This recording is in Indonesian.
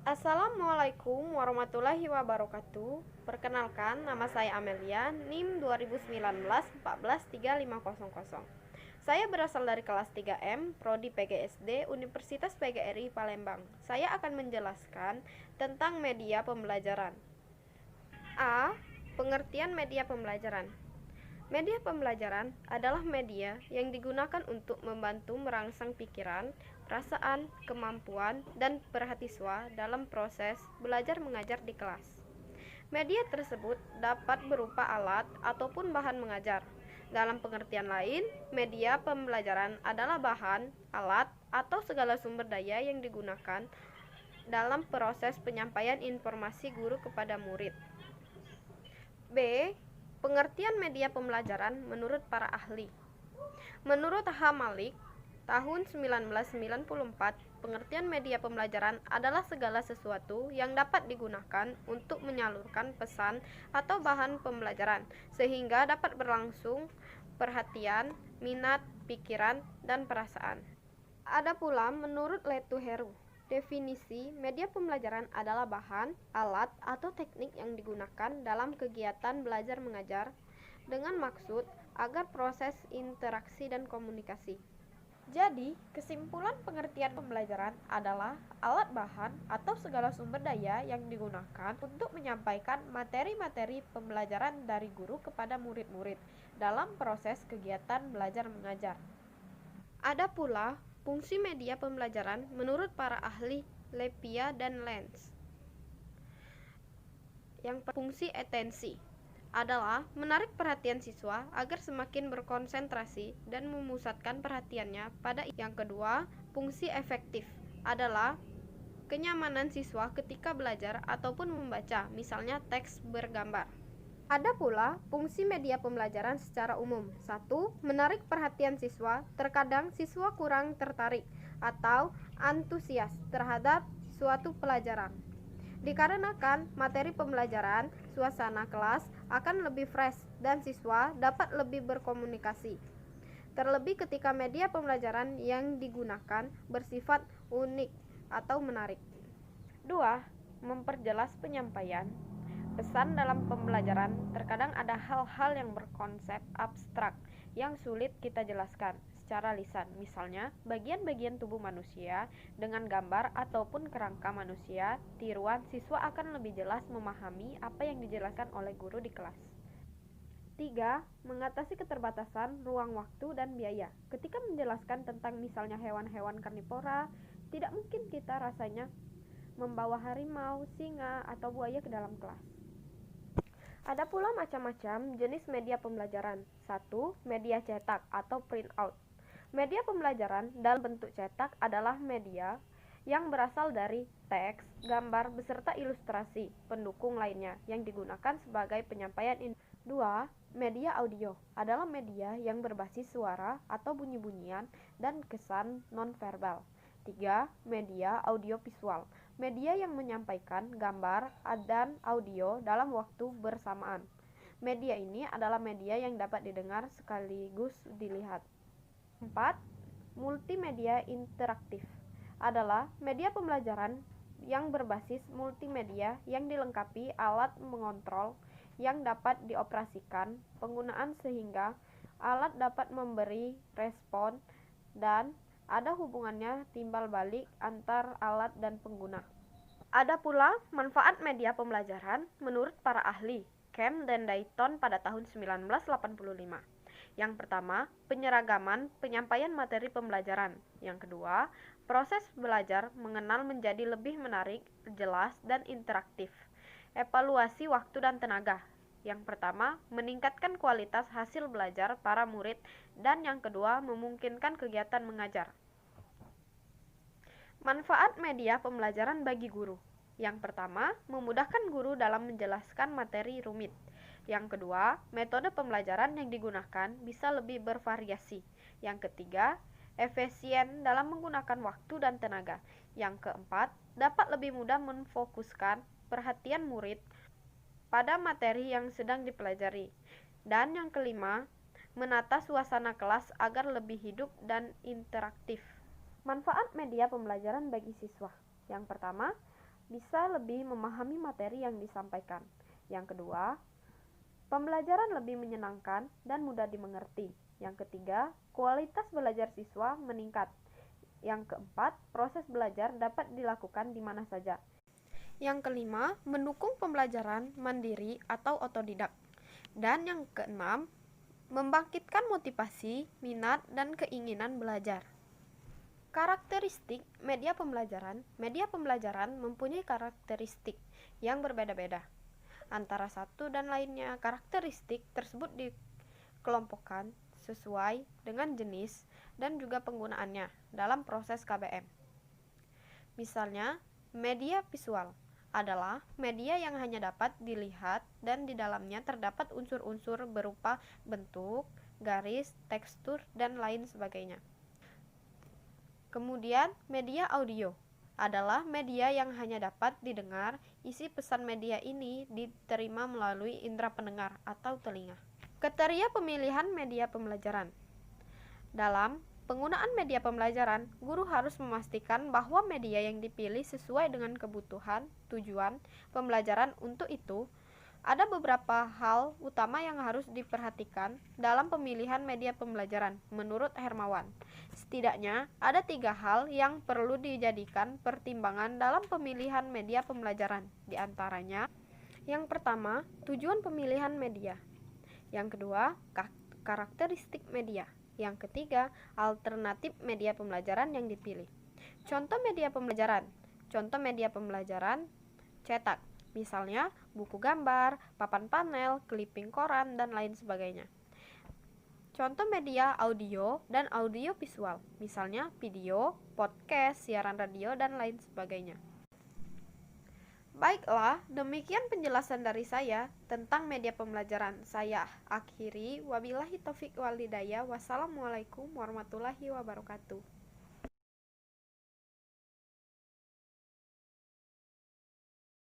Assalamualaikum warahmatullahi wabarakatuh. Perkenalkan, nama saya Amelia, NIM 2019 14 3500. Saya berasal dari kelas 3M, Prodi PGSD, Universitas PGRI Palembang. Saya akan menjelaskan tentang media pembelajaran. A. Pengertian media pembelajaran. Media pembelajaran adalah media yang digunakan untuk membantu merangsang pikiran, perasaan, kemampuan, dan perhatian dalam proses belajar mengajar di kelas. Media tersebut dapat berupa alat ataupun bahan mengajar. Dalam pengertian lain, media pembelajaran adalah bahan, alat, atau segala sumber daya yang digunakan dalam proses penyampaian informasi guru kepada murid. B. Pengertian media pembelajaran menurut para ahli. Menurut H. Malik, tahun 1994, pengertian media pembelajaran adalah segala sesuatu yang dapat digunakan untuk menyalurkan pesan atau bahan pembelajaran, sehingga dapat berlangsung perhatian, minat, pikiran, dan perasaan. Ada pula menurut Letu Heru, definisi media pembelajaran adalah bahan, alat, atau teknik yang digunakan dalam kegiatan belajar mengajar dengan maksud agar proses interaksi dan komunikasi. Jadi, kesimpulan pengertian pembelajaran adalah alat bahan atau segala sumber daya yang digunakan untuk menyampaikan materi-materi pembelajaran dari guru kepada murid-murid dalam proses kegiatan belajar mengajar. Ada pula fungsi media pembelajaran menurut para ahli Lepia dan Lenz. Yang fungsi atensi adalah menarik perhatian siswa agar semakin berkonsentrasi dan memusatkan perhatiannya pada. Yang kedua, fungsi efektif adalah kenyamanan siswa ketika belajar ataupun membaca, misalnya teks bergambar. Ada pula fungsi media pembelajaran secara umum. 1. Menarik perhatian siswa. Terkadang siswa kurang tertarik atau antusias terhadap suatu pelajaran. Dikarenakan materi pembelajaran, suasana kelas akan lebih fresh dan siswa dapat lebih berkomunikasi. Terlebih ketika media pembelajaran yang digunakan bersifat unik atau menarik. 2. Memperjelas penyampaian pesan dalam pembelajaran. Terkadang ada hal-hal yang berkonsep abstrak yang sulit kita jelaskan secara lisan, misalnya bagian-bagian tubuh manusia dengan gambar ataupun kerangka manusia tiruan. Siswa akan lebih jelas memahami apa yang dijelaskan oleh guru di kelas. 3. Mengatasi keterbatasan ruang waktu dan biaya. Ketika menjelaskan tentang misalnya hewan-hewan karnivora, tidak mungkin kita rasanya membawa harimau, singa, atau buaya ke dalam kelas. Ada pula macam-macam jenis media pembelajaran. 1. Media cetak atau print out. Media pembelajaran dalam bentuk cetak adalah media yang berasal dari teks, gambar, beserta ilustrasi pendukung lainnya yang digunakan sebagai penyampaian. 2. Media audio adalah media yang berbasis suara atau bunyi-bunyian dan kesan nonverbal. 3. Media audiovisual, media yang menyampaikan gambar dan audio dalam waktu bersamaan. Media ini adalah media yang dapat didengar sekaligus dilihat. 4. Multimedia interaktif adalah media pembelajaran yang berbasis multimedia yang dilengkapi alat mengontrol yang dapat dioperasikan penggunaan sehingga alat dapat memberi respon dan ada hubungannya timbal balik antar alat dan pengguna. Ada pula manfaat media pembelajaran menurut para ahli Kemp dan Dayton pada tahun 1985. Yang pertama, penyeragaman penyampaian materi pembelajaran. Yang kedua, proses belajar mengenal menjadi lebih menarik, jelas, dan interaktif. Evaluasi waktu dan tenaga. Yang pertama, meningkatkan kualitas hasil belajar para murid, dan yang kedua, memungkinkan kegiatan mengajar. Manfaat media pembelajaran bagi guru. Yang pertama, memudahkan guru dalam menjelaskan materi rumit. Yang kedua, metode pembelajaran yang digunakan bisa lebih bervariasi. Yang ketiga, efisien dalam menggunakan waktu dan tenaga. Yang keempat, dapat lebih mudah memfokuskan perhatian murid pada materi yang sedang dipelajari. Dan yang kelima, menata suasana kelas agar lebih hidup dan interaktif. Manfaat media pembelajaran bagi siswa. Yang pertama, bisa lebih memahami materi yang disampaikan. Yang kedua, pembelajaran lebih menyenangkan dan mudah dimengerti. Yang ketiga, kualitas belajar siswa meningkat. Yang keempat, proses belajar dapat dilakukan di mana saja. Yang kelima, mendukung pembelajaran mandiri atau otodidak. Dan yang keenam, membangkitkan motivasi, minat, dan keinginan belajar. Karakteristik media pembelajaran. Media pembelajaran mempunyai karakteristik yang berbeda-beda. Antara satu dan lainnya, karakteristik tersebut dikelompokkan sesuai dengan jenis dan juga penggunaannya dalam proses KBM. Misalnya, media visual adalah media yang hanya dapat dilihat dan di dalamnya terdapat unsur-unsur berupa bentuk, garis, tekstur, dan lain sebagainya. Kemudian, media audio adalah media yang hanya dapat didengar. Isi pesan media ini diterima melalui indera pendengar atau telinga. Kriteria pemilihan media pembelajaran. Dalam penggunaan media pembelajaran, guru harus memastikan bahwa media yang dipilih sesuai dengan kebutuhan, tujuan pembelajaran. Untuk itu, ada beberapa hal utama yang harus diperhatikan dalam pemilihan media pembelajaran. Menurut Hermawan, setidaknya ada 3 hal yang perlu dijadikan pertimbangan dalam pemilihan media pembelajaran. Di antaranya, yang pertama, tujuan pemilihan media. Yang kedua, karakteristik media. Yang ketiga, alternatif media pembelajaran yang dipilih. Contoh media pembelajaran. Contoh media pembelajaran cetak, misalnya buku gambar, papan panel, clipping koran, dan lain sebagainya. Contoh media audio dan audio visual, misalnya video, podcast, siaran radio, dan lain sebagainya. Baiklah, demikian penjelasan dari saya tentang media pembelajaran. Saya akhiri, wabillahi taufik wal hidayah. Wassalamualaikum warahmatullahi wabarakatuh.